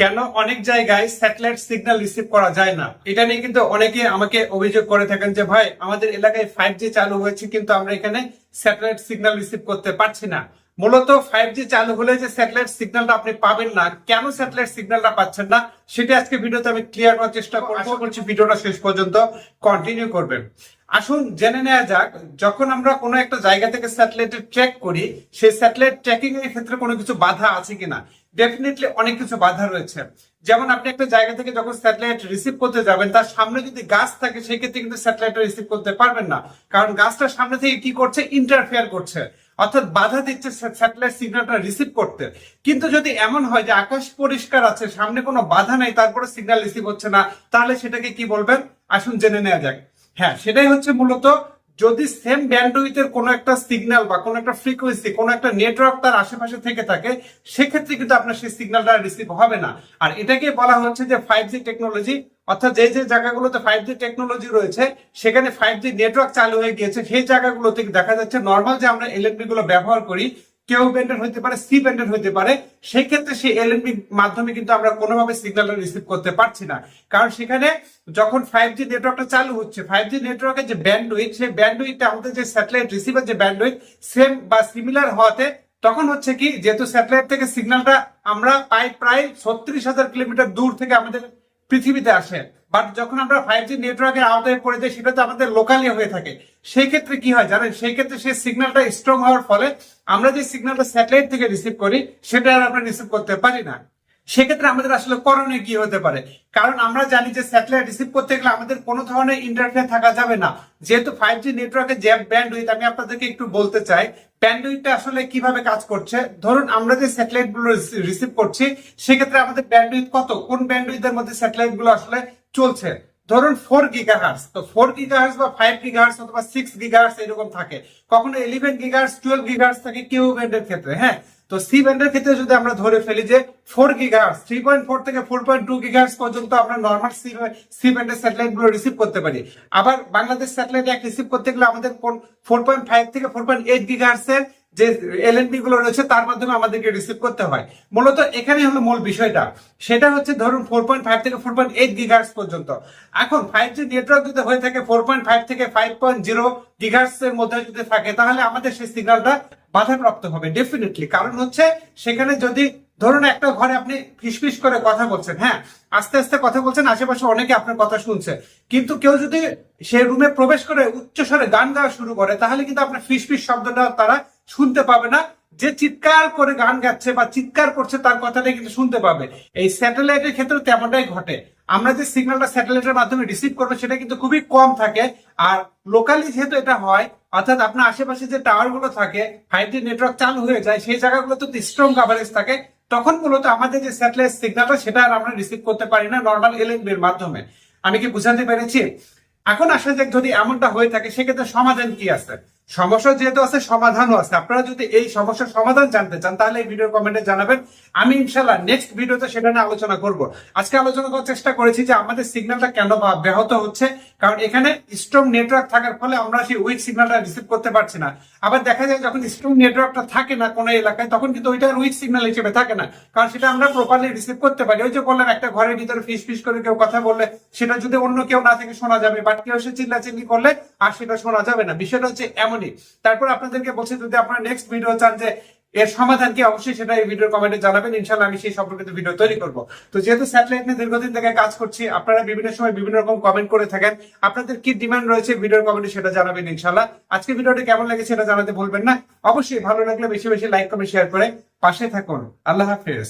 কেন অনেক জায়গায় স্যাটেলাইট সিগন্যাল রিসিভ করা যায় না, এটা নিয়ে কিন্তু অনেকে আমাকে অভিযোগ করে থাকেন যে ভাই আমাদের এলাকায় 5G চালু হয়েছে কিন্তু আমরা এখানে স্যাটেলাইট সিগন্যাল রিসিভ করতে পারছি না। মূলত 5G চালু হলে যে স্যাটেলাইট সিগন্যালটা আপনি পাবেন না, কেন স্যাটেলাইট সিগন্যালটা পাচ্ছেন না সেটা আজকে ভিডিওতে আমি ক্লিয়ার করার চেষ্টা করব। আশা করছি ভিডিওটা শেষ পর্যন্ত কন্টিনিউ করবেন। আসুন জেনে নেওয়া যাক, যখন আমরা কোনো একটা জায়গা থেকে স্যাটেলাইট ট্র্যাক করি, সেই স্যাটেলাইট ট্র্যাকিং এর ক্ষেত্রে কোনো কিছু বাধা আছে কিনা। ডেফিনেটলি অনেক কিছু বাধা রয়েছে। যেমন আপনি একটা জায়গা থেকে যখন স্যাটেলাইট রিসিভ করতে যাবেন, তার সামনে যদি গাছ থাকে সেই ক্ষেত্রে কিন্তু স্যাটেলাইট রিসিভ করতে পারবেন না, কারণ গাছটার সামনে থেকে কি করছে, ইন্টারফেয়ার করছে, অর্থাৎ বাধা দিচ্ছে স্যাটেলাইট সিগন্যালটা রিসিভ করতে। কিন্তু যদি এমন হয় যে আকাশ পরিষ্কার আছে, সামনে কোনো বাধা নেই, তারপরে সিগন্যাল রিসিভ হচ্ছে না, তাহলে সেটাকে কি বলবেন, আসুন জেনে নেওয়া যাক। হ্যাঁ, সেটাই হচ্ছে মূলত যদি সেম ব্যান্ডউইথের কোনো একটা সিগন্যাল বা কোনো একটা ফ্রিকোয়েন্সি, কোনো একটা নেটওয়ার্ক তার আশেপাশে থেকে থাকে, সেক্ষেত্রে কিন্তু আপনার সেই সিগন্যালটা রিসিভ হবে না। আর এটাকে বলা হচ্ছে যে 5G টেকনোলজি, অর্থাৎ যে যে জায়গাগুলোতে 5G টেকনোলজি রয়েছে সেখানে 5G নেটওয়ার্ক চালু হয়ে গিয়েছে, সেই জায়গাগুলোতে দেখা যাচ্ছে নর্মাল যে আমরা এলএনবি গুলো ব্যবহার করি, কেউ ব্যান্ডেড হইতে পারে, সি ব্যান্ডেড হইতে পারে, সেই ক্ষেত্রে সেই এলএনবি মাধ্যমে কিন্তু আমরা কোনোভাবে সিগন্যালটা রিসিভ করতে পারছি না। কারণ সেখানে যখন 5G নেটওয়ার্কটা চালু হচ্ছে, 5G নেটওয়ার্কের যে ব্যান্ডউইথ, সেই ব্যান্ডউইথটা আমাদের যে স্যাটেলাইট রিসিভার যে ব্যান্ডউইথ সেম বা সিমিলার হওয়াতে তখন হচ্ছে কি, যেহেতু স্যাটেলাইট থেকে সিগন্যালটা আমরা পাই প্রায় 36,000 কিলোমিটার দূর থেকে আমাদের পৃথিবীতে আসে, বাট যখন আমরা 5G নেটওয়ার্কের আওতায় পড়ে যাই সেটা তো আমাদের লোকালি হয়ে থাকে। সেই ক্ষেত্রে কি হয় জানেন, সেই ক্ষেত্রে সেই সিগন্যালটা স্ট্রং হওয়ার ফলে আমরা যে সিগন্যালটা স্যাটেলাইট থেকে রিসিভ করি সেটা আর আমরা রিসিভ করতে পারি না। সেক্ষেত্রে আমাদের আসলে করণীয় কি হতে পারে, কারণ আমরা জানি যে স্যাটেলাইট রিসিভ করতে গেলে আমাদের কোনো ধরনের ইন্টারফেয়ার থাকা যাবে না। যেহেতু 5G নেটওয়ার্কের যে ব্যান্ডউইথ, আমি আপনাদেরকে একটু বলতে চাই ব্যান্ডউইথটা আসলে কিভাবে কাজ করছে। ধরুন আমরা যে স্যাটেলাইট গুলো রিসিভ করছি, সেক্ষেত্রে আমাদের ব্যান্ডউইথ কত, কোন ব্যান্ডউইথের মধ্যে স্যাটেলাইট গুলো আসলে চলছে। ধরুন 4 গিগাহার্টজ, তো 4 গিগাহার্টজ বা 5 গিগাহার্টজ অথবা 6 গিগাহার্টজ এরকম থাকে, কখনো 11 গিগাহার্টজ 12 গিগাহার্টজ থাকে কিউ ব্যান্ডের ক্ষেত্রে। হ্যাঁ, তো সি ব্যান্ডের ক্ষেত্রে যদি আমরা ধরে ফেলি যে 4 গিগাহার্টজ, 3.4 থেকে 4.2 গিগাহার্টজ পর্যন্ত আমরা নরমাল সি ব্যান্ডের স্যাটেলাইট গুলো রিসিভ করতে পারি। আবার বাংলাদেশ স্যাটেলাইট এক রিসিভ করতে গেলে আমাদের 4.5 থেকে 4.8 গিগাহার্টজ এর যে এলএনবি গুলো রয়েছে তার মাধ্যমে আমাদেরকে রিসিভ করতে হয়। মূলত এখানে হলো মূল বিষয়টা, সেটা হচ্ছে ধরুন 4.5 থেকে 4.8 গিগাহার্টজ পর্যন্ত। এখন 5G নেটওয়ার্ক যদি হয়ে থাকে 4.5 থেকে 5.0 গিগাহার্টজ এর মধ্যে যদি থাকে, তাহলে আমাদের সেই সিগন্যালটা বাধাপ্রাপ্ত হবে ডেফিনেটলি। কারণ হচ্ছে সেখানে যদি ধরুন একটা ঘরে আপনি ফিসফিস করে কথা বলছেন, হ্যাঁ আস্তে আস্তে কথা বলছেন, আশেপাশে অনেকে আপনার কথা শুনছে, কিন্তু কেউ যদি সেই রুমে প্রবেশ করে উচ্চস্বরে গান গাওয়া শুরু করে, তাহলে কিন্তু আপনার ফিসফিস শব্দটা তারা শুনতে পাবে না। যে চিৎকার করে গান গাচ্ছে বা চিৎকার করছে তার কথাটাই কিন্তু শুনতে পাবে। এই স্যাটেলাইটের ক্ষেত্রে তেমনটাই ঘটে। আমরা যে সিগন্যালটা স্যাটেলাইটের মাধ্যমে রিসিভ করবো সেটা কিন্তু খুবই কম থাকে। আর লোকালি যেহেতু এটা হয়, অর্থাৎ আপনার আশেপাশে যে টাওয়ার গুলো থাকে, 5G নেটওয়ার্ক চালু হয়ে যায়, সেই জায়গাগুলোতে স্ট্রং কভারেজ থাকে, তখন মূলত আমাদের যে স্যাটেলাইট সিগন্যালটা সেটা আর আমরা রিসিভ করতে পারি না নর্মাল এলএনবি এর মাধ্যমে। আমি কি বুঝাতে পেরেছি? এখন আসলে যে যদি এমনটা হয়ে থাকে সেক্ষেত্রে সমাধান কি আছে। সমস্যা যেহেতু আছে, সমাধানও আছে। আপনারা যদি এই সমস্যার সমাধান জানতে চান তাহলে এই ভিডিওর কমেন্টে জানাবেন, আমি ইনশাল্লাহ নেক্সট ভিডিওতে সেটা নিয়ে আলোচনা করব। আজকে আলোচনা করার চেষ্টা করেছি যে আমাদের সিগন্যালটা কেন ব্যাহত হচ্ছে, কারণ এখানে স্ট্রং নেটওয়ার্ক থাকার ফলে আমরা সেই উইক সিগন্যালটা রিসিভ করতে পারছি না। আবার দেখা যায় যখন স্ট্রং নেটওয়ার্কটা থাকে না কোনো এলাকায়, তখন কিন্তু ওইটা উইক সিগন্যাল হিসেবে থাকে না, কারণ সেটা আমরা প্রপারলি রিসিভ করতে পারি। ওই যে বললাম, একটা ঘরের ভিতরে ফিস ফিস করে কেউ কথা বললে সেটা যদি অন্য কেউ না থেকে শোনা যাবে, বাট কেউ সে চিল্লাচিল্লি করলে আর সেটা শোনা যাবে না। বিষয়টা হচ্ছে এমনই। তারপর আপনাদেরকে বলছি, যদি আপনারা নেক্সট ভিডিও চান যে এর সমাধান কি, অবশ্যই সেটা এই ভিডিওর কমেন্টে জানাবেন, ইনশাআল্লাহ আমি সেই সম্পর্কিত ভিডিও তৈরি করব। তো যেহেতু স্যাটেলাইট নিয়ে দীর্ঘদিন থেকে কাজ করছি, আপনারা বিভিন্ন সময় বিভিন্ন রকম কমেন্ট করে থাকেন, আপনাদের কি ডিমান্ড রয়েছে ভিডিওর কমেন্টে সেটা জানাবেন ইনশাআল্লাহ। আজকে ভিডিওটি কেমন লেগেছে সেটা জানাতে ভুলবেন না। অবশ্যই ভালো লাগলে বেশি বেশি লাইক কমেন্ট শেয়ার করে পাশে থাকুন। আল্লাহ হাফেজ।